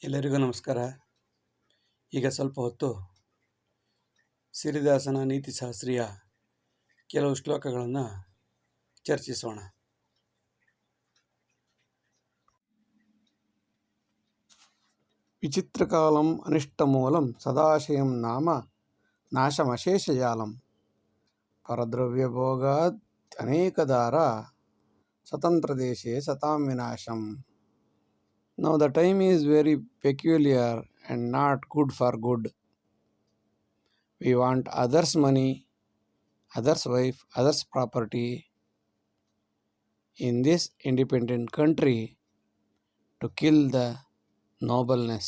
ಎಲ್ಲರಿಗೂ ನಮಸ್ಕಾರ. ಈಗ ಸ್ವಲ್ಪ ಹೊತ್ತು ಸಿರಿದಾಸನ ನೀತಿಶಾಸ್ತ್ರೀಯ ಕೆಲವು ಶ್ಲೋಕಗಳನ್ನು ಚರ್ಚಿಸೋಣ. ವಿಚಿತ್ರಕಾಲಂ ಅನಿಷ್ಟಮೂಲಂ ಸದಾಶಯಂ ನಾಮ ನಾಶಮಶೇಷಜಾಲಂ ಪರದ್ರವ್ಯಭೋಗಾದ್ ಅನೇಕದಾರ ಸ್ವತಂತ್ರದೇಶೇ ಸತಾಂ ವಿನಾಶಂ. Now the time is very peculiar and not good for good. We want others' money, others' wife, others' property in this independent country to kill the nobleness.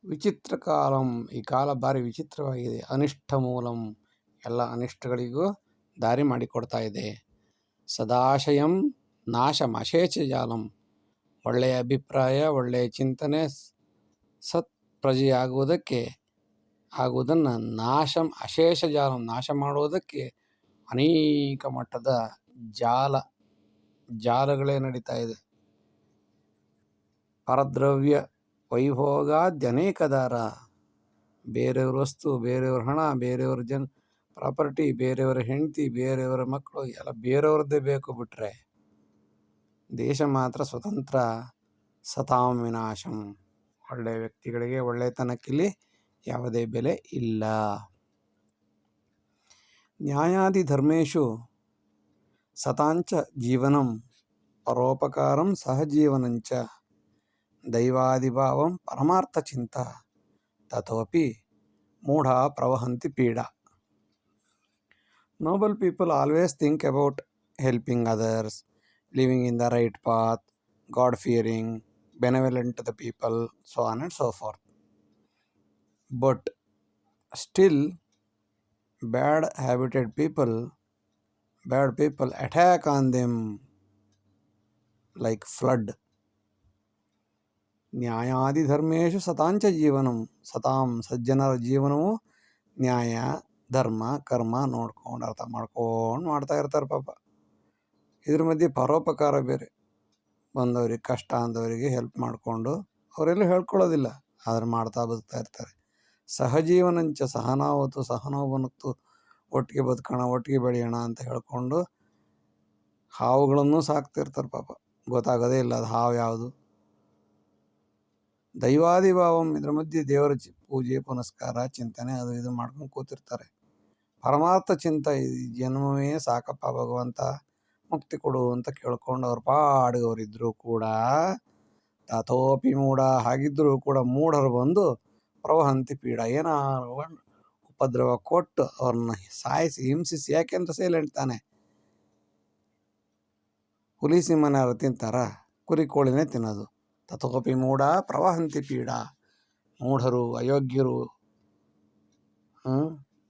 ವಿಚಿತ್ರ ಕಾಲಂ, ಈ ಕಾಲ ಭಾರಿ ವಿಚಿತ್ರವಾಗಿದೆ. ಅನಿಷ್ಟ ಮೂಲಂ, ಎಲ್ಲ ಅನಿಷ್ಟಗಳಿಗೂ ದಾರಿ ಮಾಡಿಕೊಡ್ತಾ ಇದೆ. ಸದಾಶಯಂ ನಾಶಂ ಅಶೇಷ ಜಾಲಂ, ಒಳ್ಳೆಯ ಅಭಿಪ್ರಾಯ, ಒಳ್ಳೆಯ ಚಿಂತನೆ ಸತ್ ಆಗುವುದನ್ನು ನಾಶಂ ಅಶೇಷ ಜಾಲಂ, ನಾಶ ಮಾಡುವುದಕ್ಕೆ ಅನೇಕ ಮಟ್ಟದ ಜಾಲಗಳೇ ನಡೀತಾ ಇದೆ. ಪರದ್ರವ್ಯ ವೈಭೋಗಾದ್ಯನೇಕ ದಾರ, ಬೇರೆಯವ್ರ ವಸ್ತು, ಬೇರೆಯವ್ರ ಹಣ, ಬೇರೆಯವ್ರ ಪ್ರಾಪರ್ಟಿ, ಬೇರೆಯವರ ಹೆಂಡತಿ, ಬೇರೆಯವರ ಮಕ್ಕಳು ಎಲ್ಲ ಬೇರೆಯವ್ರದ್ದೇ ಬೇಕು. ಬಿಟ್ರೆ ದೇಶ ಮಾತ್ರ ಸ್ವತಂತ್ರ. ಸತಾಂ ವಿನಾಶಂ, ಒಳ್ಳೆಯ ವ್ಯಕ್ತಿಗಳಿಗೆ ಒಳ್ಳೆಯತನಕ್ಕಿಲ್ಲಿ ಯಾವುದೇ ಬೆಲೆ ಇಲ್ಲ. ನ್ಯಾಯಾದಿ ಧರ್ಮೇಶು ಸತಾಂಚ ಜೀವನಂ ಪರೋಪಕಾರಂ ಸಹಜೀವನಂಚ ದೈವಾದಿಭಾವಂ ಪರಮಾರ್ಥ ಚಿಂತ ತಥೋಪಿ ಮೂಢ ಪ್ರವಹಂತಿ ಪೀಡಾ. Noble people always think about helping others, living in the right path, God-fearing, benevolent to the people, so on and so forth. But still, bad people attack on them like flood. ನ್ಯಾಯಾದಿ ಧರ್ಮೇಶು ಸತಾಂಚ ಜೀವನಂ, ಸತಾಂ ಸಜ್ಜನರ ಜೀವನವು ನ್ಯಾಯ ಧರ್ಮ ಕರ್ಮ ನೋಡ್ಕೊಂಡು ಅರ್ಥ ಮಾಡ್ಕೊಂಡು ಮಾಡ್ತಾ ಇರ್ತಾರೆ ಪಾಪ. ಇದ್ರ ಮಧ್ಯೆ ಪರೋಪಕಾರ ಬೇರೆ, ಬಂದವ್ರಿಗೆ ಕಷ್ಟ ಅಂದವರಿಗೆ ಹೆಲ್ಪ್ ಮಾಡಿಕೊಂಡು ಅವರೆಲ್ಲೂ ಹೇಳ್ಕೊಳ್ಳೋದಿಲ್ಲ, ಆದ್ರೆ ಮಾಡ್ತಾ ಬದುಕ್ತಾ ಇರ್ತಾರೆ. ಸಹಜೀವನಂಚ ಸಹನಾವತು ಸಹನೋಬನತ್ತು, ಒಟ್ಟಿಗೆ ಬದುಕೋಣ, ಒಟ್ಟಿಗೆ ಬೆಳೆಯೋಣ ಅಂತ ಹೇಳ್ಕೊಂಡು ಹಾವುಗಳನ್ನು ಸಾಕ್ತಿರ್ತಾರೆ ಪಾಪ. ಗೊತ್ತಾಗೋದೇ ಇಲ್ಲ ಅದು ಹಾವು ಯಾವುದು. ದೈವಾದಿಭಾವಂ, ಇದ್ರ ಮಧ್ಯೆ ದೇವರ ಪೂಜೆ ಪುನಸ್ಕಾರ ಚಿಂತನೆ ಅದು ಇದು ಮಾಡ್ಕೊಂಡು ಕೂತಿರ್ತಾರೆ. ಪರಮಾರ್ಥ ಚಿಂತ, ಈ ಜನ್ಮವೇ ಸಾಕಪ್ಪ ಭಗವಂತ ಮುಕ್ತಿ ಕೊಡು ಅಂತ ಕೇಳ್ಕೊಂಡು ಅವ್ರ ಪಾಡಿಗವರಿದ್ರೂ ಕೂಡ ತಥೋಪಿ ಮೂಢ, ಹಾಗಿದ್ರೂ ಕೂಡ ಮೂಢರು ಬಂದು ಪ್ರವಹಂತಿ ಪೀಡ, ಏನಾರು ಉಪದ್ರವ ಕೊಟ್ಟು ಅವ್ರನ್ನ ಸಾಯಿಸಿ ಹಿಂಸಿಸಿ. ಯಾಕೆಂದ್ರೆ ಸೈಲೆಂಟ್ ತಾನೆ. ಹುಲಿ ಸಿಂಹನಾರು ತಿಂತಾರ, ಕುರಿ ಕೋಳಿನೇ ತಿನ್ನೋದು. ತಥೋಪಿ ಮೂಢ ಪ್ರವಹಂತಿ ಪೀಡ, ಮೂಢರು ಅಯೋಗ್ಯರು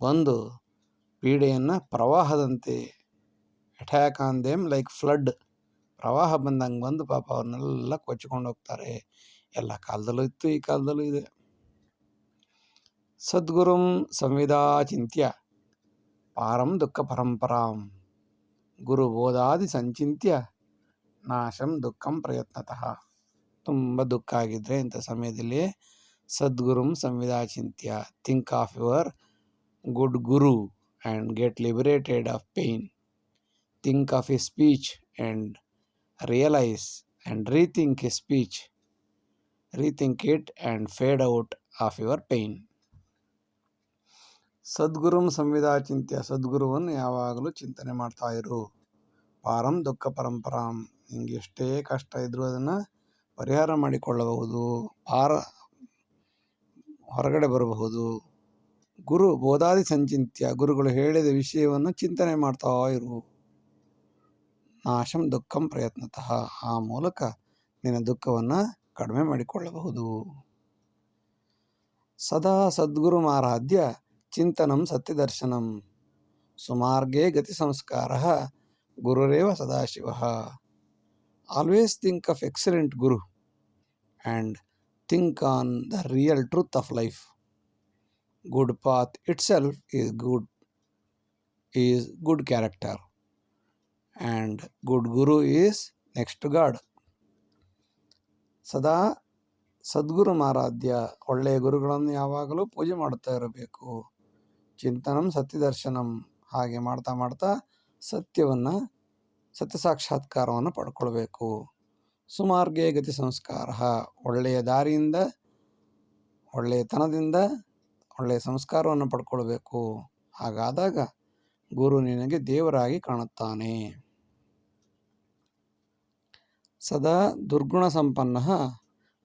ಬಂದು ಪೀಡೆಯನ್ನು ಪ್ರವಾಹದಂತೆ, attack on them like flood, ಪ್ರವಾಹ ಬಂದಂಗೆ ಬಂದು ಪಾಪ ಅವ್ರನ್ನೆಲ್ಲ ಕೊಚ್ಕೊಂಡು ಹೋಗ್ತಾರೆ. ಎಲ್ಲ ಕಾಲದಲ್ಲೂ ಇತ್ತು, ಈ ಕಾಲದಲ್ಲೂ ಇದೆ. ಸದ್ಗುರುಂ ಸಂವಿದಾಚಿಂತ್ಯ ಪಾರಂ ದುಃಖ ಪರಂಪರಾಂ, ಗುರು ಬೋಧಾದಿ ಸಂಚಿಂತ್ಯ ನಾಶಂ ದುಃಖಂ ಪ್ರಯತ್ನತಃ. ತುಂಬ ದುಃಖ ಆಗಿದ್ರೆ ಇಂಥ ಸಮಯದಲ್ಲಿ ಸದ್ಗುರುಂ ಸಂವಿದಾಚಿಂತ್ಯ, think of your good guru and get liberated of pain. Think of his speech and realize and rethink his speech. Rethink it and fade out of your pain. ಸದ್ಗುರುಂ ಸಂವಿದಾಚಿಂತ್ಯ, ಸದ್ಗುರುವನ್ನು ಯಾವಾಗಲೂ ಚಿಂತನೆ ಮಾಡ್ತಾ ಇರು. ಪಾರಂ ದುಃಖ ಪರಂಪರಾಂ, ನಿಂಗೆ ಎಷ್ಟೇ ಕಷ್ಟ ಇದ್ರೂ ಅದನ್ನು ಪರಿಹಾರ ಮಾಡಿಕೊಳ್ಳಬಹುದು, ಹೊರಗಡೆ ಬರಬಹುದು. ಗುರು ಬೋಧಾದಿ ಸಂಚಿಂತ್ಯ, ಗುರುಗಳು ಹೇಳಿದ ವಿಷಯವನ್ನು ಚಿಂತನೆ ಮಾಡ್ತಾ ಇರು. ನಾಶಂ ದುಃಖಂ ಪ್ರಯತ್ನತಃ, ಆ ಮೂಲಕ ನಿನ್ನ ದುಃಖವನ್ನು ಕಡಿಮೆ ಮಾಡಿಕೊಳ್ಳಬಹುದು. ಸದಾ ಸದ್ಗುರುಮಾರಾಧ್ಯ ಚಿಂತನಂ ಸತ್ಯದರ್ಶನಂ, ಸುಮಾರ್ಗೇ ಗತಿ ಸಂಸ್ಕಾರ ಗುರುರೇವ ಸದಾಶಿವ. Always think of excellent guru and think on the real truth of life. Good path itself is good character, and good guru is next to God. ಸದಾ ಸದ್ಗುರು ಮಾರಾಧ್ಯ, ಒಳ್ಳೆಯ ಗುರುಗಳನ್ನು ಯಾವಾಗಲೂ ಪೂಜೆ ಮಾಡುತ್ತಾ ಇರಬೇಕು. ಚಿಂತನಂ ಸತ್ಯದರ್ಶನಂ, ಹಾಗೆ ಮಾಡ್ತಾ ಮಾಡ್ತಾ ಸತ್ಯ ಸಾಕ್ಷಾತ್ಕಾರವನ್ನು ಪಡ್ಕೊಳ್ಬೇಕು. ಸುಮಾರ್ಗೇ ಗತಿ ಸಂಸ್ಕಾರ, ಒಳ್ಳೆಯ ದಾರಿಯಿಂದ ಒಳ್ಳೆಯತನದಿಂದ ಒಳ್ಳೆಯ ಸಂಸ್ಕಾರವನ್ನು ಪಡ್ಕೊಳ್ಬೇಕು. ಹಾಗಾದಾಗ ಗುರು ನಿನಗೆ ದೇವರಾಗಿ ಕಾಣುತ್ತಾನೆ. ಸದಾ ದುರ್ಗುಣ ಸಂಪನ್ನ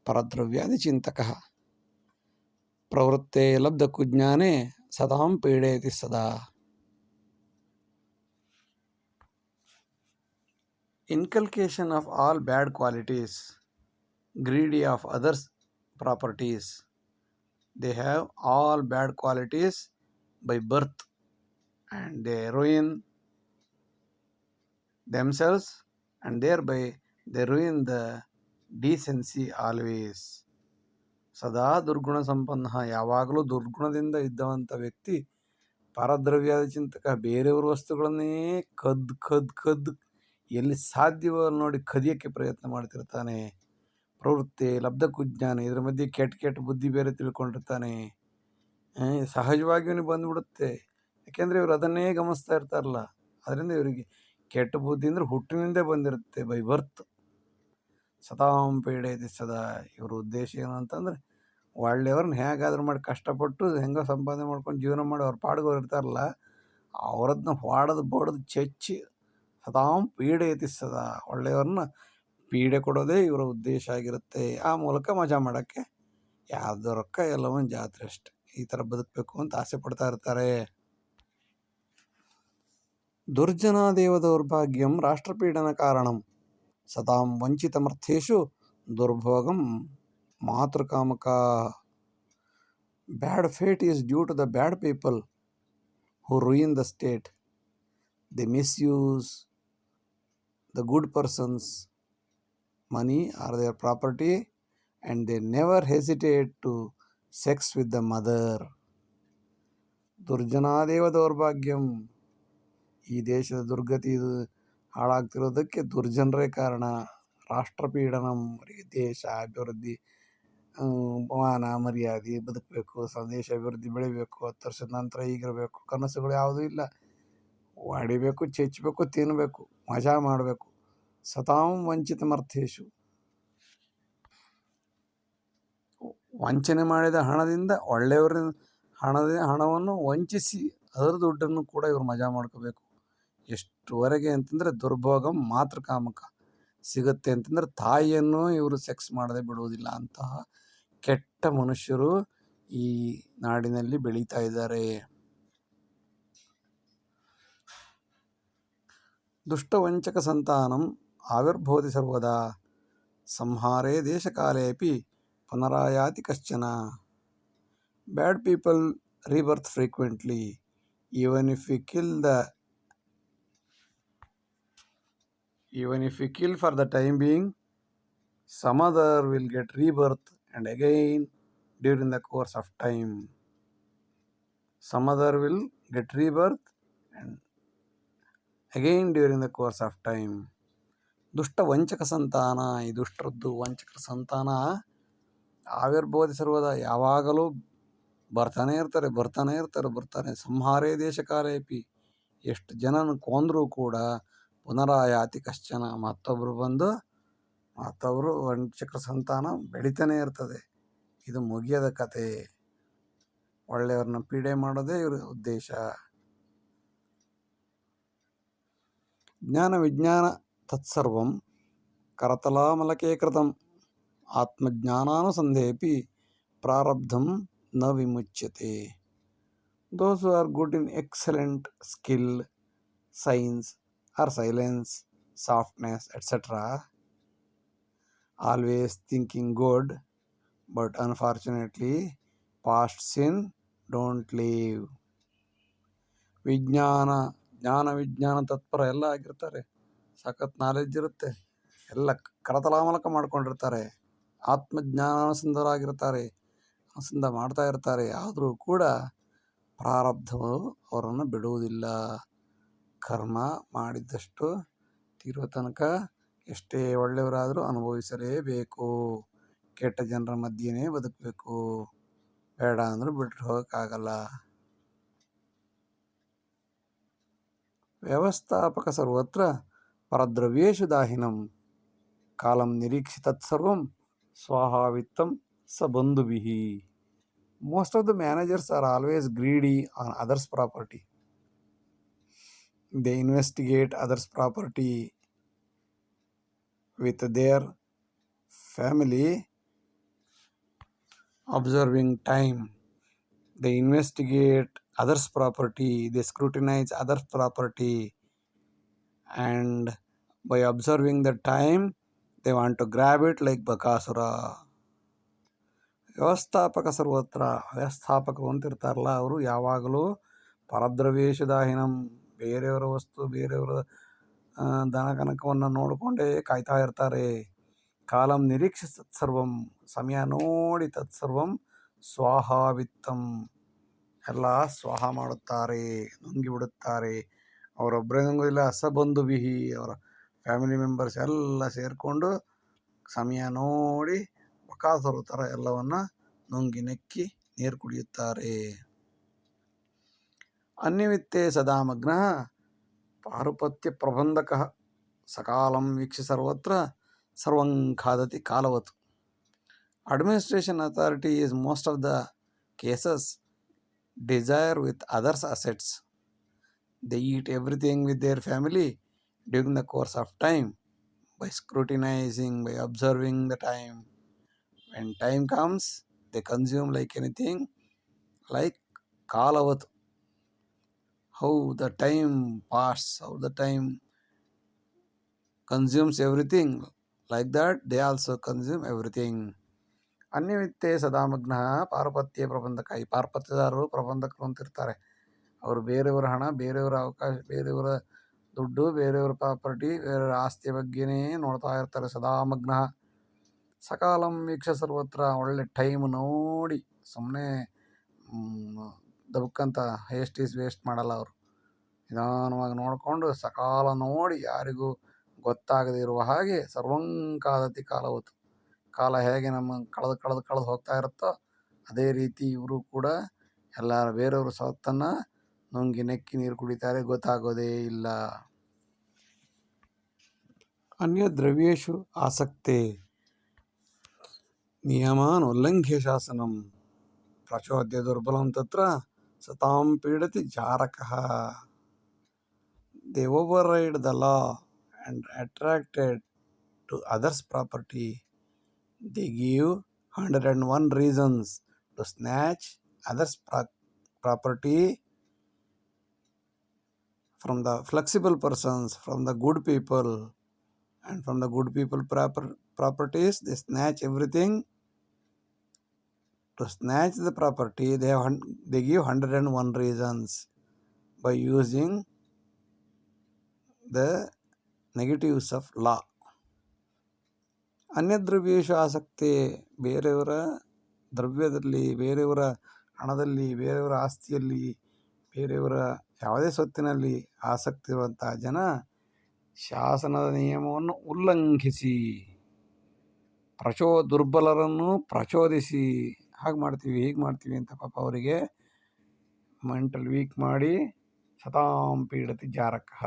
ಪರದ್ರವ್ಯಾದಿ ಚಿಂತಕ, ಪ್ರವೃತ್ತೆ ಲಬ್ಧ ಕುಜ್ಞಾನೆ ಸದಾಂ ಪೀಡಯತಿ ಸದಾ. Inculcation of all bad qualities, greedy of others' properties. They have all bad qualities by birth and they ruin themselves and thereby they ruin the decency always. ಸದಾ ದುರ್ಗುಣ ಸಂಪನ್ನ, ಯಾವಾಗಲೂ ದುರ್ಗುಣದಿಂದ ಇದ್ದವಂಥ ವ್ಯಕ್ತಿ ಪರದ್ರವ್ಯಾದ ಚಿಂತಕ, ಬೇರೆಯವ್ರ ವಸ್ತುಗಳನ್ನೇ ಕದ್ದು ಎಲ್ಲಿ ಸಾಧ್ಯವೋ ನೋಡಿ ಕದಿಯೋಕ್ಕೆ ಪ್ರಯತ್ನ ಮಾಡ್ತಿರ್ತಾನೆ. ಪ್ರವೃತ್ತಿ ಲಬ್ಧ ಕುಜ್ಞಾನ, ಇದ್ರ ಮಧ್ಯೆ ಕೆಟ್ಟ ಬುದ್ಧಿ ಬೇರೆ ತಿಳ್ಕೊಂಡಿರ್ತಾನೆ. ಸಹಜವಾಗಿ ಇವನಿಗೆ ಬಂದುಬಿಡುತ್ತೆ, ಯಾಕೆಂದರೆ ಇವರು ಅದನ್ನೇ ಗಮನಿಸ್ತಾ ಇರ್ತಾರಲ್ಲ. ಅದರಿಂದ ಇವರಿಗೆ ಕೆಟ್ಟ ಬುದ್ಧಿ ಅಂದರೆ ಹುಟ್ಟಿನಿಂದೇ ಬಂದಿರುತ್ತೆ, ಬೈ ಬರ್ತ್. ಸದಾಂ ಪೀಡಯತಿ ಸದಾ, ಇವ್ರ ಉದ್ದೇಶ ಏನು ಅಂತಂದರೆ ಒಳ್ಳೆಯವ್ರನ್ನ ಹೇಗಾದ್ರೂ ಮಾಡಿ ಕಷ್ಟಪಟ್ಟು ಹೆಂಗೋ ಸಂಪಾದನೆ ಮಾಡ್ಕೊಂಡು ಜೀವನ ಮಾಡಿ ಅವ್ರ ಪಾಡ್ಗೋರು ಇರ್ತಾರಲ್ಲ, ಅವ್ರದನ್ನ ಹೊಡೆದು ಬಡ್ದು ಚೆಚ್ಚಿ ಸದಾಂ ಪೀಡಯತಿ ಸದಾ, ಒಳ್ಳೆಯವ್ರನ್ನ ಪೀಡೆ ಕೊಡೋದೇ ಇವರ ಉದ್ದೇಶ ಆಗಿರುತ್ತೆ. ಆ ಮೂಲಕ ಮಜಾ ಮಾಡೋಕ್ಕೆ ಯಾವುದೋ ರೊಕ್ಕ ಎಲ್ಲವೊಂದು ಜಾತ್ರೆ ಅಷ್ಟೆ, ಈ ಥರ ಬದುಕಬೇಕು ಅಂತ ಆಸೆ ಪಡ್ತಾ ಇರ್ತಾರೆ. ದುರ್ಜನಾದೇವ ದೌರ್ಭಾಗ್ಯಂ ರಾಷ್ಟ್ರಪೀಡನ ಕಾರಣಂ, ಸದಾಂ ವಂಚಿತಮರ್ಥೇಶು ದುರ್ಭೋಗಂ ಮಾತೃಕಾಮಕ. Bad fate is due to the bad people who ruin the state. They misuse the good person's money or their property and they never hesitate to sex with the mother. ದುರ್ಜನಾದೇವ ದೌರ್ಭಾಗ್ಯಂ, ಈ ದೇಶದ ದುರ್ಗತಿ ಇದು ಹಾಳಾಗ್ತಿರೋದಕ್ಕೆ ದುರ್ಜನರೇ ಕಾರಣ. ರಾಷ್ಟ್ರಪೀಡನಂ, ದೇಶ ಅಭಿವೃದ್ಧಿ, ಮಾನ ಮರ್ಯಾದೆ ಬದುಕಬೇಕು, ದೇಶ ಅಭಿವೃದ್ಧಿ ಬೆಳಿಬೇಕು, 10 ವರ್ಷದ ನಂತರ ಹೀಗಿರಬೇಕು, ಕನಸುಗಳು ಯಾವುದೂ ಇಲ್ಲ. ಹೊಡಿಬೇಕು, ಚೆಚ್ಚಬೇಕು, ತಿನ್ನಬೇಕು, ಮಜಾ ಮಾಡಬೇಕು. ಸತಾಂ ವಂಚಿತಮರ್ಥೇಶು, ವಂಚನೆ ಮಾಡಿದ ಹಣದಿಂದ ಒಳ್ಳೆಯವರ ಹಣವನ್ನು ವಂಚಿಸಿ ಅದರ ದುಡ್ಡನ್ನು ಕೂಡ ಇವರು ಮಜಾ ಮಾಡ್ಕೋಬೇಕು. ಎಷ್ಟುವರೆಗೆ ಅಂತಂದರೆ ದುರ್ಭೋಗಂ ಮಾತೃಕಾಮಕ, ಸಿಗುತ್ತೆ ಅಂತಂದರೆ ತಾಯಿಯನ್ನು ಇವರು ಸೆಕ್ಸ್ ಮಾಡದೆ ಬಿಡುವುದಿಲ್ಲ. ಅಂತಹ ಕೆಟ್ಟ ಮನುಷ್ಯರು ಈ ನಾಡಿನಲ್ಲಿ ಬೆಳೀತಾ ಇದ್ದಾರೆ. ದುಷ್ಟವಂಚಕ ಸಂತಾನಂ ಆವಿರ್ಭವತಿ ಸರ್ವದಾ, ಸಂಹಾರೇ ದೇಶಕಾಲೇಪಿ ಪುನರಾಯಾತಿ ಕಶ್ಚನ. ಬ್ಯಾಡ್ people rebirth frequently. Even if we kill for the time being, some other will get rebirth and again during the course of time. Some other will get rebirth and again during the course of time. ದುಷ್ಟ ವಂಚಕ ಸಂತಾನ, ಈ ದುಷ್ಟರದ್ದು ವಂಚಕರ ಸಂತಾನ ಆವಿರ್ಭವತಿ ಸರ್ವದ, ಯಾವಾಗಲೂ ಬರ್ತಾನೆ ಇರ್ತಾರೆ. ಸಂಹಾರೇ ದೇಶಕಾಲೇಪಿ, ಎಷ್ಟು ಜನನ ಕೊಂದರೂ ಕೂಡ ಪುನರಾಯಾತಿ ಕಶ್ಚನ, ಮತ್ತೊಬ್ಬರು ವಂಚಕರ ಸಂತಾನ ಬೆಳಿತಾನೆ ಇರ್ತದೆ. ಇದು ಮುಗಿಯದ ಕತೆ. ಒಳ್ಳೆಯವ್ರನ್ನ ಪೀಡೆ ಮಾಡೋದೇ ಇವ್ರ ಉದ್ದೇಶ. ಜ್ಞಾನ ವಿಜ್ಞಾನ ತತ್ಸರ್ವಂ ಕರತಲಾಮಲಕೆ ಕೃತಂ, ಆತ್ಮಜ್ಞಾನಾನುಸಂಧೇಪಿ ಪ್ರಾರಬ್ಧಂ ನ ವಿಮುಚ್ಯತೆ. Those who are good in excellent skill, science or silence, softness, etc., always thinking good, but unfortunately past sin don't leave. ಜ್ಞಾನ ವಿಜ್ಞಾನ ತತ್ಪರ ಎಲ್ಲ ಆಗಿರ್ತಾರೆ, ಸಖತ್ ನಾಲೆಡ್ಜ್ ಇರುತ್ತೆ, ಎಲ್ಲ ಕರತಲಾಮಲಕ ಮಾಡ್ಕೊಂಡಿರ್ತಾರೆ, ಆತ್ಮಜ್ಞಾನಾನುಸಂಧರಾಗಿರ್ತಾರೆ, ಅನುಸಂಧ ಮಾಡ್ತಾ ಇರ್ತಾರೆ. ಆದರೂ ಕೂಡ ಪ್ರಾರಬ್ಧವು ಅವರನ್ನು ಬಿಡುವುದಿಲ್ಲ. ಕರ್ಮ ಮಾಡಿದ್ದಷ್ಟು ತೀರೋ ತನಕ ಎಷ್ಟೇ ಒಳ್ಳೆಯವರಾದರೂ ಅನುಭವಿಸಲೇಬೇಕು. ಕೆಟ್ಟ ಜನರ ಮಧ್ಯೆನೇ ಬದುಕಬೇಕು, ಬೇಡ ಅಂದ್ರೆ ಬಿಟ್ಟು ಹೋಗೋಕ್ಕಾಗಲ್ಲ. ವ್ಯವಸ್ಥಾಪಕ ಸರ್ವತ್ರ ಪರದ್ರವ್ಯೇಶು ದಾಹಿನಂ ಕಾಲಂ ನಿರೀಕ್ಷಿ ತತ್ಸರ್ವಂ ಸ್ವಾಹಾವಿತ್ತಂ ಸ ಬಂಧುಭಿಃ. Most of the managers are always greedy on others' property. They investigate others' property with their family, observing time. They investigate others' property, they scrutinize others' property, and by observing the time, they want to grab it like Bakasura. ವ್ಯವಸ್ಥಾಪಕ ಸರ್ವತ್ರ, ವ್ಯವಸ್ಥಾಪಕರು ಅಂತಿರ್ತಾರಲ್ಲ ಅವರು ಯಾವಾಗಲೂ ಪರದ್ರವ್ಯೇಶದಾಹಿನಂ, ಬೇರೆಯವರ ವಸ್ತು ಬೇರೆಯವರ ದನ ಕನಕವನ್ನು ನೋಡಿಕೊಂಡೇ ಕಾಯ್ತಾ ಇರ್ತಾರೆ. ಕಾಲಂ ನಿರೀಕ್ಷೆ ತತ್ಸರ್ವಂ, ಸಮಯ ನೋಡಿ ತತ್ಸರ್ವಂ ಸ್ವಾಹಾವಿತ್ತಂ, ಎಲ್ಲ ಸ್ವಾಹ ಮಾಡುತ್ತಾರೆ, ನುಂಗಿಬಿಡುತ್ತಾರೆ. ಅವರೊಬ್ಬರೇ ನುಂಗೋದಿಲ್ಲ, ಸಬಂಧುಭಿಹಿ, ಅವರ ಫ್ಯಾಮಿಲಿ ಮೆಂಬರ್ಸ್ ಎಲ್ಲ ಸೇರಿಕೊಂಡು ಸಮಯ ನೋಡಿ ಬಕಾಸುರ ಥರ ಎಲ್ಲವನ್ನ ನುಂಗಿ ನೆಕ್ಕಿ ನೀರು ಕುಡಿಯುತ್ತಾರೆ. ಅನ್ಯವಿತ್ತೇ ಸದಾ ಮಗ್ನಃ ಪಾರುಪತ್ಯ ಪ್ರಬಂಧಕಃ ಸಕಾಲಂ ವೀಕ್ಷಿ ಸರ್ವತ್ರ ಸರ್ವಂ ಖಾದತಿ ಕಾಲವತ್. Administration authority is most of the cases desire with others' assets. They eat everything with their family during the course of time by scrutinizing, by observing the time. When time comes, they consume like anything, like Kalavat. How the time passes, how the time consumes everything, like that they also consume everything. ಅನ್ಯವಿತ್ತೇ ಸದಾಮಗ್ನ ಪಾರಪತ್ಯ ಪ್ರಬಂಧಕ. ಈ ಪಾರ್ಪತ್ಯದಾರರು ಪ್ರಬಂಧಕರು ಅಂತಿರ್ತಾರೆ. ಅವರು ಬೇರೆಯವರ ಹಣ, ಬೇರೆಯವರ ಅವಕಾಶ, ಬೇರೆಯವರ ದುಡ್ಡು, ಬೇರೆಯವರ ಪ್ರಾಪರ್ಟಿ, ಬೇರೆಯವರ ಆಸ್ತಿಯ ಬಗ್ಗೆನೇ ನೋಡ್ತಾ ಇರ್ತಾರೆ. ಸದಾಮಗ್ನ ಸಕಾಲಂ ವೀಕ್ಷ ಸರ್ವತ್ರ, ಒಳ್ಳೆ ಟೈಮ್ ನೋಡಿ, ಸುಮ್ಮನೆ ದಬಕ್ಕಂತ ಹೇಸ್ಟ್ ಈಸ್ ವೇಸ್ಟ್ ಮಾಡಲ್ಲ ಅವರು. ನಿಧಾನವಾಗಿ ನೋಡಿಕೊಂಡು ಸಕಾಲ ನೋಡಿ, ಯಾರಿಗೂ ಗೊತ್ತಾಗದೇ ಇರುವ ಹಾಗೆ ಸರ್ವಂಕಾದತಿ ಕಾಲವತ್ತು, ಕಾಲ ಹೇಗೆ ನಮ್ಮ ಕಳೆದು ಹೋಗ್ತಾ ಇರುತ್ತೋ ಅದೇ ರೀತಿ ಇವರು ಕೂಡ ಎಲ್ಲ ಬೇರೆಯವರು ಸವತ್ತನ್ನು ನುಂಗಿ ನೆಕ್ಕಿ ನೀರು ಕುಡಿತಾರೆ, ಗೊತ್ತಾಗೋದೇ ಇಲ್ಲ. ಅನ್ಯ ದ್ರವ್ಯೇಶು ಆಸಕ್ತೆ ನಿಯಮಾನ್ ಉಲ್ಲಂಘ್ಯ ಶಾಸನಂ ಪ್ರಚೋದ್ಯ ದುರ್ಬಲಂ ತತ್ರ ಸತಾಂ ಪೀಡತಿ ಜಾರಕಃ. They override the law and attracted to others' property. They give 101 reasons to snatch others' property from the flexible persons, from the good people, and from the good people properties they snatch everything. To snatch the property, they give 101 reasons by using the negatives of law. ಅನ್ಯದ್ರವ್ಯೇಶು ಆಸಕ್ತಿ, ಬೇರೆಯವರ ದ್ರವ್ಯದಲ್ಲಿ, ಬೇರೆಯವರ ಹಣದಲ್ಲಿ, ಬೇರೆಯವರ ಆಸ್ತಿಯಲ್ಲಿ, ಬೇರೆಯವರ ಯಾವುದೇ ಸ್ವತ್ತಿನಲ್ಲಿ ಆಸಕ್ತಿ ಇರುವಂತಹ ಜನ ಶಾಸನದ ನಿಯಮವನ್ನು ಉಲ್ಲಂಘಿಸಿ ದುರ್ಬಲರನ್ನು ಪ್ರಚೋದಿಸಿ, ಹಾಗೆ ಮಾಡ್ತೀವಿ ಹೀಗೆ ಮಾಡ್ತೀವಿ ಅಂತ ಪಾಪ ಅವರಿಗೆ ಮೆಂಟಲ್ ವೀಕ್ ಮಾಡಿ ಸತಾಂ ಪೀಡತಿ ಜಾರಕಃ.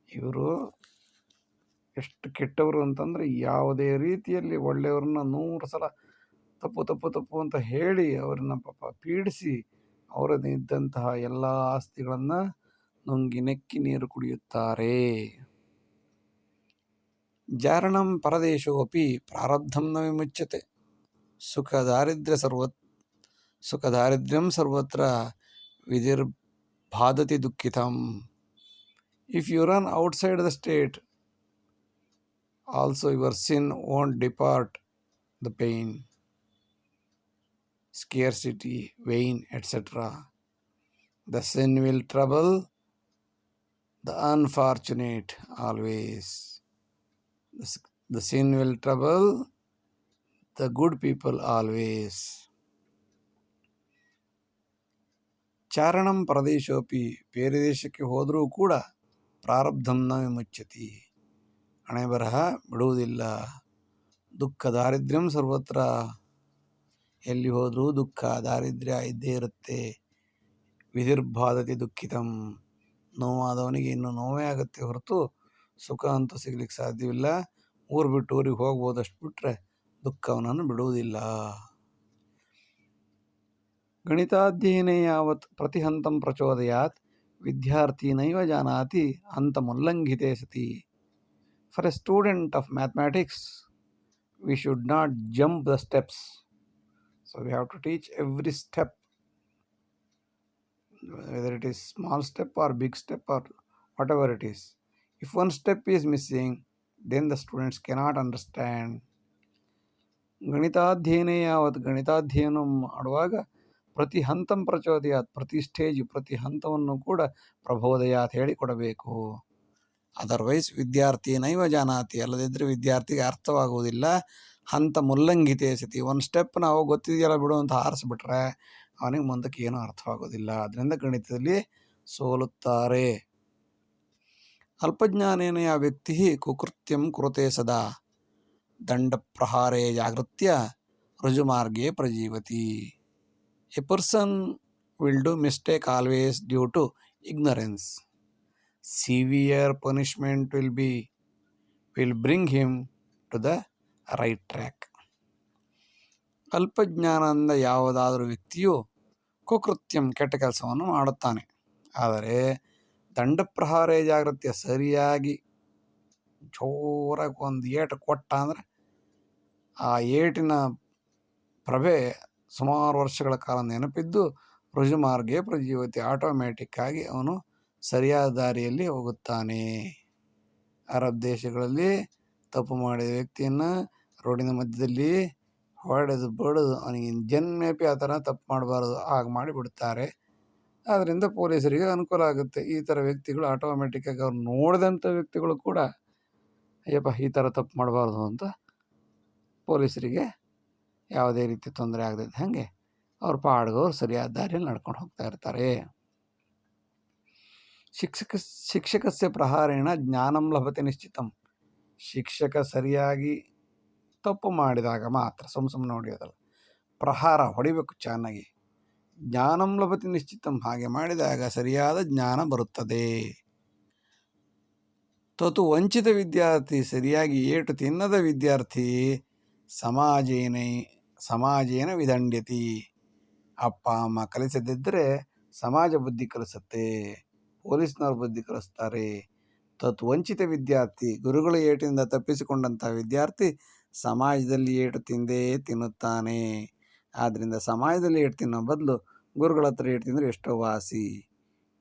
ಇವರು ಎಷ್ಟು ಕೆಟ್ಟವರು ಅಂತಂದರೆ, ಯಾವುದೇ ರೀತಿಯಲ್ಲಿ ಒಳ್ಳೆಯವ್ರನ್ನ 100 ಸಲ ತಪ್ಪು ಅಂತ ಹೇಳಿ ಅವರನ್ನ ಪಾಪ ಪೀಡಿಸಿ ಅವರದಿದ್ದಂತಹ ಎಲ್ಲ ಆಸ್ತಿಗಳನ್ನು ನುಂಗಿ ನೆಕ್ಕಿ ನೀರು ಕುಡಿಯುತ್ತಾರೆ. ಜಾರಣಂ ಪರದೇಶೋಪಿ ಪ್ರಾರಬ್ಧಂ ನ ವಿಮುಚ್ಯತೆ ಸುಖದಾರಿದ್ರ್ಯಂ ಸರ್ವತ್ರ ವಿಧಿರ್ಬಾಧತಿ ದುಃಖಿತಂ. If you run outside the state, also your sin won't depart the pain, scarcity, vain, etc. The sin will trouble the unfortunate always. The sin will trouble the good people always. ಚಾರಣಂ ಪ್ರದೇಶೋಪಿ, ಬೇರೆ ದೇಶಕ್ಕೆ ಹೋದರೂ ಕೂಡ ಪ್ರಾರಬ್ಧಂನ ವಿಮುಚ್ಯತಿ, ಹಣೆ ಬರಹ ಬಿಡುವುದಿಲ್ಲ. ದುಃಖ ದಾರಿದ್ರ್ಯಂ ಸರ್ವತ್ರ. ಎಲ್ಲಿ ಹೋದರೂ ದುಃಖ ದಾರಿದ್ರ್ಯ ಇದ್ದೇ ಇರುತ್ತೆ. ವಿಧಿರ್ಬಾಧತಿ ದುಃಖಿತಂ. ನೋವಾದವನಿಗೆ ಇನ್ನು ನೋವೇ ಆಗುತ್ತೆ ಹೊರತು ಸುಖ ಅಂತೂ ಸಿಗ್ಲಿಕ್ಕೆ ಸಾಧ್ಯವಿಲ್ಲ. ಊರು ಬಿಟ್ಟು ಊರಿಗೆ ಹೋಗ್ಬೋದಷ್ಟು ಬಿಟ್ಟರೆ ದುಃಖವನನ್ನು ಬಿಡುವುದಿಲ್ಲ. ಗಣಿತಾಧ್ಯಯನೇ ಯಾವತ್ ಪ್ರತಿಹಂತಂ ಪ್ರಚೋದಯಾತ್ ವಿದ್ಯಾರ್ಥಿ ನೈವ ಜಾನಾತಿ ಅಂತಮುಲ್ಲಂಘಿತೆ ಸತಿ. For A student of mathematics we should not jump the steps. So we have to teach every step, whether it is small step or big step or whatever it is. If one step is missing, then the students cannot understand. ಗಣಿತಾಧ್ಯಯನೇ ಯಾವತ್ತು ಗಣಿತಾಧ್ಯಯನ ಮಾಡುವಾಗ ಪ್ರತಿ ಹಂತಂ ಪ್ರಚೋದಯಾತ್, ಪ್ರತಿ stage ಪ್ರತಿ ಹಂತವನ್ನು ಕೂಡ ಪ್ರಬೋದಯಾತ್ ಹೇಳಿಕೊಡಬೇಕು. Otherwise ವಿದ್ಯಾರ್ಥಿ ನೈವ ಜಾನಾತಿ, ಅಲ್ಲದಿದ್ದರೆ ವಿದ್ಯಾರ್ಥಿಗೆ ಅರ್ಥವಾಗುವುದಿಲ್ಲ. ಹಂತ ಮುಲ್ಲಂಘಿತೆ ಸತಿ, ಒಂದು ಸ್ಟೆಪ್ ನಾವು ಗೊತ್ತಿದೆಯಲ್ಲ ಬಿಡು ಅಂತ ಹಾರಿಸ್ಬಿಟ್ರೆ ಅವನಿಗೆ ಮುಂದಕ್ಕೆ ಏನೂ ಅರ್ಥವಾಗೋದಿಲ್ಲ. ಅದರಿಂದ ಗಣಿತದಲ್ಲಿ ಸೋಲುತ್ತಾರೆ. ಅಲ್ಪಜ್ಞಾನೇನ ಯಾ ವ್ಯಕ್ತಿ ಕುಕೃತ್ಯಂ ಕುರುತೆ ಸದಾ ದಂಡ ಪ್ರಹಾರೇ ಜಾಗೃತ್ಯ ರುಜುಮಾರ್ಗೇ ಪ್ರಜೀವತಿ. A person will do mistake always due to ignorance. Severe punishment will bring him to the right track. ಅಲ್ಪಜ್ಞಾನದಿಂದ ಯಾವುದಾದರೂ ವ್ಯಕ್ತಿಯು ಕುಕೃತ್ಯಂ ಕೆಟ್ಟ ಕೆಲಸವನ್ನು ಮಾಡುತ್ತಾನೆ. ಆದರೆ ದಂಡಪ್ರಹಾರೇ ಜಾಗೃತಿಯ, ಸರಿಯಾಗಿ ಜೋರಾಗಿ ಒಂದು ಏಟು ಕೊಟ್ಟ ಅಂದರೆ ಆ ಏಟಿನ ಪ್ರಭೆ ಸುಮಾರು ವರ್ಷಗಳ ಕಾಲ ನೆನಪಿದ್ದು ರುಜುಮಾರ್ಗೇ ಪ್ರಜೀವತಿ, ಆಟೋಮ್ಯಾಟಿಕ್ಕಾಗಿ ಅವನು ಸರಿಯಾದ ದಾರಿಯಲ್ಲಿ ಹೋಗುತ್ತಾನೆ. ಅರಬ್ ದೇಶಗಳಲ್ಲಿ ತಪ್ಪು ಮಾಡಿದ ವ್ಯಕ್ತಿಯನ್ನು ರೋಡಿನ ಮಧ್ಯದಲ್ಲಿ ಹೊಡೆದು ಬಡಿದು ಅವನಿಗೆ ಜನ್ಮೇಪಿ ಆ ಥರ ತಪ್ಪು ಮಾಡಬಾರ್ದು ಹಾಗೆ ಮಾಡಿಬಿಡ್ತಾರೆ. ಆದ್ದರಿಂದ ಪೊಲೀಸರಿಗೆ ಅನುಕೂಲ ಆಗುತ್ತೆ. ಈ ಥರ ವ್ಯಕ್ತಿಗಳು ಆಟೋಮ್ಯಾಟಿಕ್ಕಾಗಿ ಅವ್ರು ನೋಡಿದಂಥ ವ್ಯಕ್ತಿಗಳು ಕೂಡ ಅಯ್ಯಪ್ಪ ಈ ಥರ ತಪ್ಪು ಮಾಡಬಾರ್ದು ಅಂತ ಪೊಲೀಸರಿಗೆ ಯಾವುದೇ ರೀತಿ ತೊಂದರೆ ಆಗದಿದ್ದ ಹಾಗೆ ಅವ್ರ ಪಾಡ್ಗವ್ರು ಸರಿಯಾದ ದಾರಿಯಲ್ಲಿ ನಡ್ಕೊಂಡು ಹೋಗ್ತಾ ಇರ್ತಾರೆ. ಶಿಕ್ಷಕಸ್ಯ ಪ್ರಹಾರೇಣ ಜ್ಞಾನಂ ಲಭತೆ ನಿಶ್ಚಿತಂ. ಶಿಕ್ಷಕ ಸರಿಯಾಗಿ ತಪ್ಪು ಮಾಡಿದಾಗ ಮಾತ್ರ, ಸುಮ್ಮನೆ ಹೊಡೆಯೋದಲ್ಲ, ಪ್ರಹಾರ ಹೊಡಿಬೇಕು ಚೆನ್ನಾಗಿ. ಜ್ಞಾನಂ ಲಭತೆ ನಿಶ್ಚಿತಂ, ಹಾಗೆ ಮಾಡಿದಾಗ ಸರಿಯಾದ ಜ್ಞಾನ ಬರುತ್ತದೆ. ತತು ವಂಚಿತ ವಿದ್ಯಾರ್ಥಿ, ಸರಿಯಾಗಿ ಏಟು ತಿನ್ನದ ವಿದ್ಯಾರ್ಥಿ ಸಮಾಜೇನ ವಿದಂಡ್ಯತಿ. ಅಪ್ಪ ಅಮ್ಮ ಕಲಿಸದಿದ್ದರೆ ಸಮಾಜ ಬುದ್ಧಿ ಕಲಿಸುತ್ತೆ, ಪೊಲೀಸ್ನವ್ರ ಬುದ್ಧಿ ಕಲಿಸ್ತಾರೆ. ತತ್ ವಂಚಿತ ವಿದ್ಯಾರ್ಥಿ, ಗುರುಗಳ ಏಟಿನಿಂದ ತಪ್ಪಿಸಿಕೊಂಡಂಥ ವಿದ್ಯಾರ್ಥಿ ಸಮಾಜದಲ್ಲಿ ಏಟು ತಿಂದೇ ತಿನ್ನುತ್ತಾನೆ. ಆದ್ದರಿಂದ ಸಮಾಜದಲ್ಲಿ ಏಟು ತಿನ್ನೋ ಬದಲು ಗುರುಗಳ ಹತ್ರ ಏಟು ತಿಂದರೆ ಎಷ್ಟೋ ವಾಸಿ.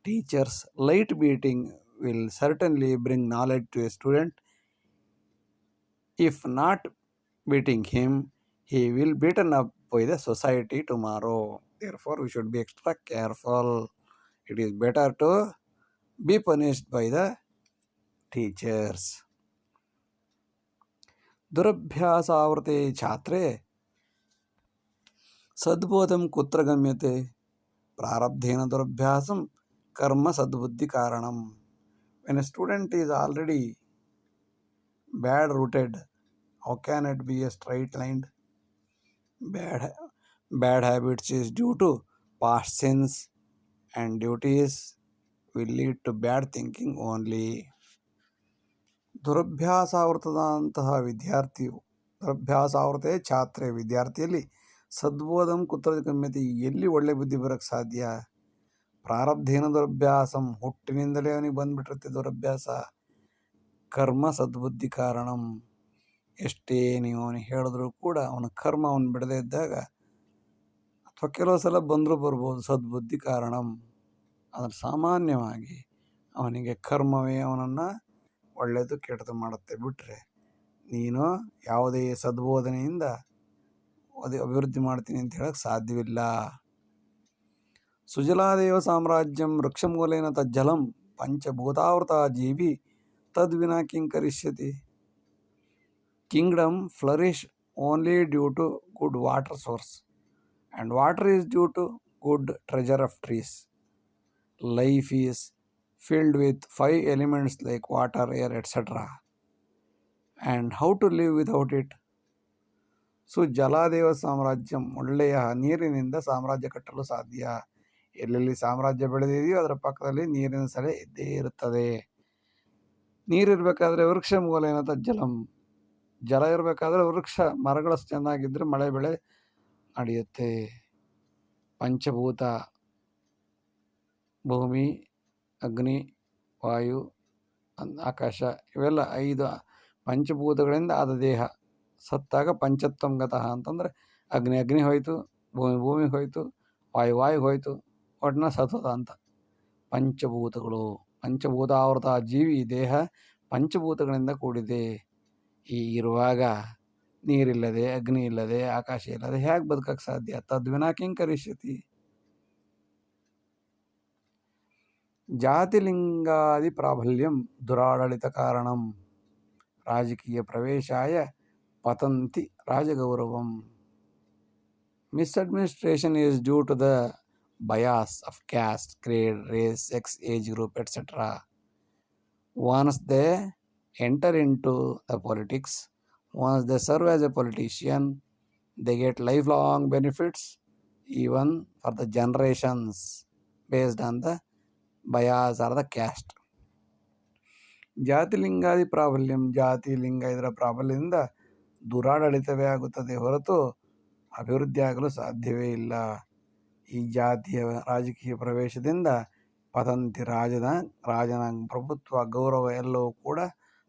Teachers light beating will certainly bring knowledge to a student. If not beating him, he will beaten up by the society tomorrow. Therefore, we should be extra careful. It is better to be punished by the teachers. ದುರಭ್ಯಾಸಾವೃತೆ ಛಾತ್ರೆ ಸದ್ಬೋಧಂ ಕುತ್ರ ಗಮ್ಯತೆ. ಪ್ರಾರಬ್ಧೇನ ದುರಭ್ಯಾಸಂ ಕರ್ಮ ಸದ್ಬುದ್ಧಿ ಕಾರಣಂ. When a student is already bad rooted, how can it be a straight line? Bad habits is due to past sins, and duties will lead to bad thinking only. ದುರಭ್ಯಾಸಾವೃತದಂತಹ ವಿದ್ಯಾರ್ಥಿಯು, ದುರಭ್ಯಾಸಾವೃತೆ ಛಾತ್ರೆ ವಿದ್ಯಾರ್ಥಿಯಲ್ಲಿ ಸದ್ಬೋಧಂ ಕುತ್ರ ಗಮ್ಯತೆ, ಎಲ್ಲಿ ಒಳ್ಳೆ ಬುದ್ಧಿ ಬರೋಕ್ಕೆ ಸಾಧ್ಯ? ಪ್ರಾರಬ್ಧೇನ ದುರಭ್ಯಾಸಂ, ಹುಟ್ಟಿನಿಂದಲೇ ಅವನಿಗೆ ಬಂದ್ಬಿಟ್ಟಿರುತ್ತೆ ದುರಭ್ಯಾಸ. ಕರ್ಮ ಸದ್ಬುದ್ಧಿ ಕಾರಣಂ, ಎಷ್ಟೇ ನೀವು ಅವನಿಗೆ ಹೇಳಿದ್ರೂ ಕೂಡ ಅವನ ಕರ್ಮ ಅವನು ಬಿಡದೇ ಇದ್ದಾಗ, ಅಥವಾ ಕೆಲವು ಸಲ ಬಂದರೂ ಬರ್ಬೋದು ಸದ್ಬುದ್ಧಿ ಕಾರಣಂ. ಆದರೆ ಸಾಮಾನ್ಯವಾಗಿ ಅವನಿಗೆ ಕರ್ಮವೇ ಅವನನ್ನು ಒಳ್ಳೆಯದು ಕೆಟ್ಟದು ಮಾಡುತ್ತೆ. ಬಿಟ್ಟರೆ ನೀನು ಯಾವುದೇ ಸದ್ಬೋಧನೆಯಿಂದ ಅಭಿವೃದ್ಧಿ ಮಾಡ್ತೀನಿ ಅಂತ ಹೇಳಕ್ಕೆ ಸಾಧ್ಯವಿಲ್ಲ. ಸುಜಲಾದೇವ ಸಾಮ್ರಾಜ್ಯಂ ವೃಕ್ಷಮೂಲೇನ ತಜ್ಜಲಂ ಪಂಚಭೂತಾವೃತ ಜೀವಿ ತದ್ವಿನಾ ಕಿಂ ಕರಿಷ್ಯತಿ. Kingdom flourish only due to good water source, and water is due to good treasure of trees. Life is filled with 5 elements like water, air, etc. And how to live without it? ಜಲಾದೇವ ಸಾಮ್ರಾಜ್ಯಂ, ಒಳ್ಳೆಯ ನೀರಿನಿಂದ ಸಾಮ್ರಾಜ್ಯ ಕಟ್ಟಲು ಸಾಧ್ಯ. ಎಲ್ಲೆಲ್ಲಿ ಸಾಮ್ರಾಜ್ಯ ಬೆಳೆದಿದೆಯೋ ಅದರ ಪಕ್ಕದಲ್ಲಿ ನೀರಿನ ಸೆಲೆ ಇದ್ದೇ ಇರುತ್ತದೆ. ನೀರಿರಬೇಕಾದ್ರೆ ವೃಕ್ಷ ಮೂಲೇನ ತಜ್ಜಲಂ, ಜಲ ಇರಬೇಕಾದ್ರೆ ವೃಕ್ಷ ಮರಗಳು ಚೆನ್ನಾಗಿದ್ದರೆ ಮಳೆ ಬೆಳೆ ನಡೆಯುತ್ತೆ. ಪಂಚಭೂತ, ಭೂಮಿ, ಅಗ್ನಿ, ವಾಯು, ಆಕಾಶ, ಇವೆಲ್ಲ 5 ಪಂಚಭೂತಗಳಿಂದ ಆದ ದೇಹ. ಸತ್ತಾಗ ಪಂಚತ್ವಂ ಗತಃ ಅಂತಂದರೆ ಅಗ್ನಿ ಹೋಯಿತು, ಭೂಮಿ ಹೋಯಿತು, ವಾಯು ಹೋಯಿತು, ಒಟ್ಟಿನ ಸತ್ತದ ಅಂತ. ಪಂಚಭೂತಗಳು, ಪಂಚಭೂತಾವೃತ ಜೀವಿ ದೇಹ ಪಂಚಭೂತಗಳಿಂದ ಕೂಡಿದೆ. ಇರುವಾಗ ನೀರಿಲ್ಲದೆ, ಅಗ್ನಿ ಇಲ್ಲದೆ, ಆಕಾಶ ಇಲ್ಲದೆ ಹೇಗೆ ಬದುಕಕ್ಕೆ ಸಾಧ್ಯ? ತದ್ವಿನಾ ಕಿಂ ಕರಿಷ್ಯತಿ. ಜಾತಿಲಿಂಗಾದಿ ಪ್ರಾಬಲ್ಯಂ ದುರಾಡಳಿತ ಕಾರಣಂ, ರಾಜಕೀಯ ಪ್ರವೇಶಾಯ ಪತಂತಿ ರಾಜಗೌರವಂ. Misadministration is due to the bias of caste, grade, race, sex, age group, etc. Once they enter into the politics, once they serve as a politician, they get lifelong benefits even for the generations based on the bias or the caste. ಜಾತಿಲಿಂಗಾದಿ ಪ್ರಾಬಲ್ಯಂ, ಜಾತಿ ಲಿಂಗ ಇದರ ಪ್ರಾಬಲ್ಯದಿಂದ ದುರಾಡಳಿತವೇ ಆಗುತ್ತದೆ ಹೊರತು ಅಭಿವೃದ್ಧಿ ಆಗಲು ಸಾಧ್ಯವೇ ಇಲ್ಲ. ಈ ಜಾತಿಯ ರಾಜಕೀಯ ಪ್ರವೇಶದಿಂದ ಪತಂತಿ ರಾಜನ ಪ್ರಭುತ್ವ, ಗೌರವ ಎಲ್ಲವೂ ಕೂಡ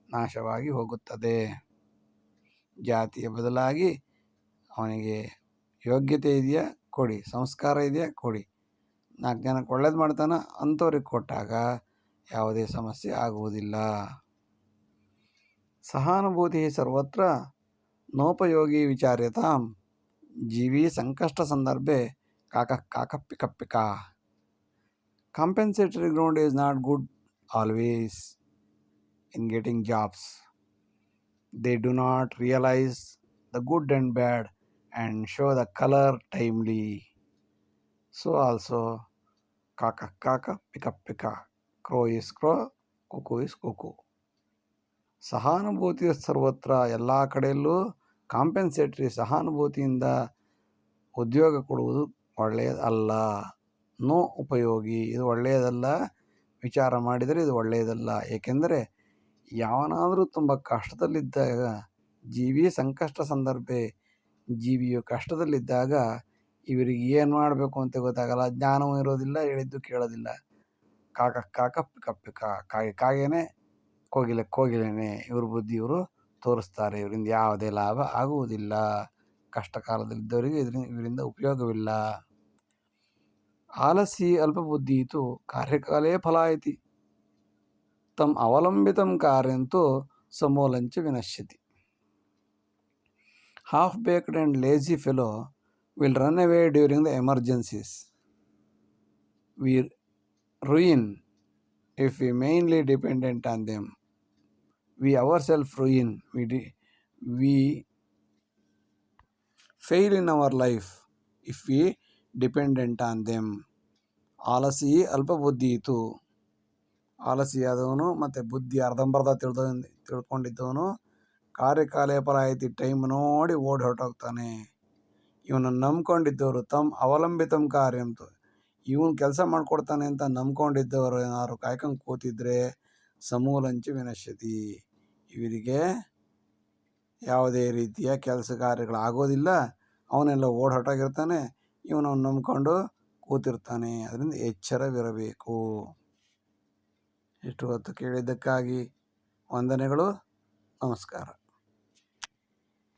ನಾಶವಾಗಿ ಹೋಗುತ್ತದೆ. ಜಾತಿಯ ಬದಲಾಗಿ ಅವನಿಗೆ ಯೋಗ್ಯತೆ ಇದೆಯಾ ಕೊಡಿ, ಸಂಸ್ಕಾರ ಇದೆಯಾ ಕೊಡಿ, 4 ಜನಕ್ಕೆ ಒಳ್ಳೇದು ಮಾಡ್ತಾನೆ ಅಂಥವ್ರಿಗೆ ಕೊಟ್ಟಾಗ ಯಾವುದೇ ಸಮಸ್ಯೆ ಆಗುವುದಿಲ್ಲ. ಸಹಾನುಭೂತಿ ಸರ್ವತ್ರ ನೋಪಯೋಗಿ ವಿಚಾರ್ಯತಾಂ, ಜೀವಿ ಸಂಕಷ್ಟ ಸಂದರ್ಭೆ ಕಾಕ ಪಿಕ ಪಿಕ. Compensatory ground is not good always in getting jobs. They do not realize the good and bad and show the color timely. So also kaka pika pika, crow is crow, cuckoo is cuckoo. ಸಹಾನುಭೂತಿ ಸರ್ವತ್ರ, ಎಲ್ಲ ಕಡೆಯಲ್ಲೂ ಕಾಂಪೆನ್ಸೇಟ್ರಿ, ಸಹಾನುಭೂತಿಯಿಂದ ಉದ್ಯೋಗ ಕೊಡುವುದು ಒಳ್ಳೆಯದಲ್ಲ. No ಉಪಯೋಗಿ, ಇದು ಒಳ್ಳೆಯದಲ್ಲ. ವಿಚಾರ ಮಾಡಿದರೆ ಇದು ಒಳ್ಳೆಯದಲ್ಲ. ಏಕೆಂದರೆ ಯಾವನಾದರೂ ತುಂಬ ಕಷ್ಟದಲ್ಲಿದ್ದಾಗ, ಜೀವಿ ಸಂಕಷ್ಟ ಸಂದರ್ಭೆ, ಜೀವಿಯು ಕಷ್ಟದಲ್ಲಿದ್ದಾಗ ಇವರಿಗೆ ಏನು ಮಾಡಬೇಕು ಅಂತ ಗೊತ್ತಾಗಲ್ಲ, ಜ್ಞಾನವೂ ಇರೋದಿಲ್ಲ, ಹೇಳಿದ್ದು ಕೇಳೋದಿಲ್ಲ. ಕಾಕ ಪಿಕ ಪಿಕ, ಕಾಗೇನೆ ಕೋಗಿಲೆನೆ, ಇವ್ರ ಬುದ್ಧಿ ಇವರು ತೋರಿಸ್ತಾರೆ. ಇವರಿಂದ ಯಾವುದೇ ಲಾಭ ಆಗುವುದಿಲ್ಲ. ಕಷ್ಟ ಕಾಲದಲ್ಲಿದ್ದವರಿಗೆ ಇವರಿಂದ ಉಪಯೋಗವಿಲ್ಲ. ಆಲಸಿ ಅಲ್ಪಬುದ್ಧಿ ಇತ್ತು ಕಾರ್ಯಕಾಲೇ ಫಲಾಯತಿ, ತಮ್ ಅವಲಂಬಿತಂ ಕಾರ್ಯಂತೂ ಸಮೂಲಂಚ ವಿನಶ್ಯತಿ. Half-baked and lazy fellow will run away during the emergencies. We ruin if we mainly dependent on them. We ourselves ruin. We fail in our life if we dependent on them. ಆಲಸಿ ಅಲ್ಪ ಬುದ್ಧಿ ಇತ್ತು, ಆಲಸಿಯಾದವನು ಮತ್ತು ಬುದ್ಧಿ ಅರ್ಧಂಬರ್ಧ ತಿಳ್ಕೊಂಡಿದ್ದವನು ಕಾರ್ಯಕಾಲೇ ಫಲಾಯತಿ, time ನೋಡಿ ಓಡಿ ಹೊರಟೋಗ್ತಾನೆ. ಇವನನ್ನು ನಂಬ್ಕೊಂಡಿದ್ದವರು ತಮ್ಮ ಅವಲಂಬಿತಂ ಕಾರ್ಯಂತು, ಇವನು ಕೆಲಸ ಮಾಡಿಕೊಡ್ತಾನೆ ಅಂತ ನಂಬ್ಕೊಂಡಿದ್ದವರು ಏನಾದ್ರು ಕಾಯ್ಕೊಂಡು ಕೂತಿದ್ರೆ ಸಮೂಲಂಚ ವಿನಶ್ಯತಿ, ಇವರಿಗೆ ಯಾವುದೇ ರೀತಿಯ ಕೆಲಸ ಕಾರ್ಯಗಳಾಗೋದಿಲ್ಲ. ಅವನೆಲ್ಲ ಓಡಿ ಹೊರಟೋಗಿರ್ತಾನೆ, ಇವನನ್ನು ನಂಬ್ಕೊಂಡು ಕೂತಿರ್ತಾನೆ. ಅದರಿಂದ ಎಚ್ಚರವಿರಬೇಕು. ಇಷ್ಟು ಹೊತ್ತು ಕೇಳಿದ್ದಕ್ಕಾಗಿ ವಂದನೆಗಳು. ನಮಸ್ಕಾರ.